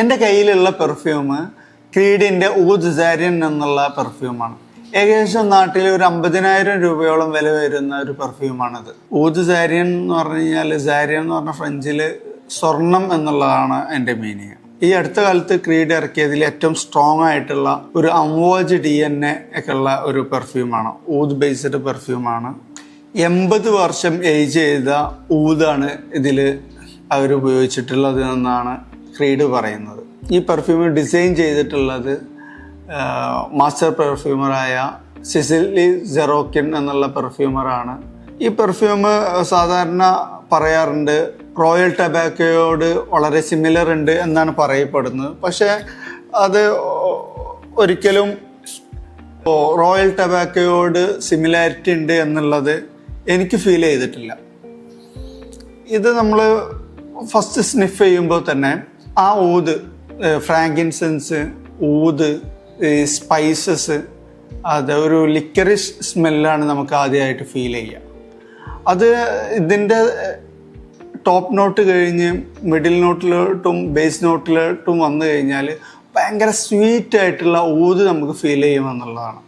എൻ്റെ കയ്യിലുള്ള പെർഫ്യൂം ക്രീഡിൻ്റെ ഊദ് സാരിയൻ എന്നുള്ള പെർഫ്യൂമാണ്. ഏകദേശം നാട്ടിൽ ഒരു 50,000 രൂപയോളം വില വരുന്ന ഒരു പെർഫ്യൂമാണിത്. ഊദ് സാരിയൻ എന്ന് പറഞ്ഞു കഴിഞ്ഞാൽ, സാരിയൻ എന്ന് പറഞ്ഞാൽ ഫ്രഞ്ചിൽ സ്വർണം എന്നുള്ളതാണ് എൻ്റെ മീനിങ്. ഈ അടുത്ത കാലത്ത് ക്രീഡ് ഇറക്കിയതിൽ ഏറ്റവും സ്ട്രോങ് ആയിട്ടുള്ള ഒരു അംവോജ് DNA ഒക്കെ ഉള്ള ഒരു പെർഫ്യൂമാണ്. ഊദ് ബേസ്ഡ് പെർഫ്യൂമാണ്. 80 വർഷം ഏജ് ചെയ്ത ഊദാണ് ഇതിൽ അവർ ഉപയോഗിച്ചിട്ടുള്ളത് എന്നാണ് ക്രീഡ് പറയുന്നത്. ഈ പെർഫ്യൂം ഡിസൈൻ ചെയ്തിട്ടുള്ളത് മാസ്റ്റർ പെർഫ്യൂമറായ സിസിലി സെറോക്കിൻ എന്നുള്ള പെർഫ്യൂമറാണ്. ഈ പെർഫ്യൂം സാധാരണ പറയാറുണ്ട് റോയൽ ടൊബാക്കോയോട് വളരെ സിമിലർ ഉണ്ട് എന്നാണ് പറയപ്പെടുന്നത്. പക്ഷേ അത് ഒരിക്കലും റോയൽ ടൊബാക്കോയോട് സിമിലാരിറ്റി ഉണ്ട് എന്നുള്ളത് എനിക്ക് ഫീൽ ചെയ്തിട്ടില്ല. ഇത് നമ്മൾ ഫസ്റ്റ് സ്നിഫ് ചെയ്യുമ്പോൾ തന്നെ ആ ഊദ്, ഫ്രാങ്കിൻസെൻസ്, ഊദ്, സ്പൈസസ്, അത് ഒരു ലിക്കറിഷ് സ്മെല്ലാണ് നമുക്ക് ആദ്യമായിട്ട് ഫീൽ ചെയ്യുക. അത് ഇതിൻ്റെ ടോപ്പ് നോട്ട് കഴിഞ്ഞ് മിഡിൽ നോട്ടിലോട്ടും ബേസ് നോട്ടിലോട്ടും വന്നു കഴിഞ്ഞാൽ ഭയങ്കര സ്വീറ്റ് ആയിട്ടുള്ള ഊദ് നമുക്ക് ഫീൽ ചെയ്യുമെന്നുള്ളതാണ്.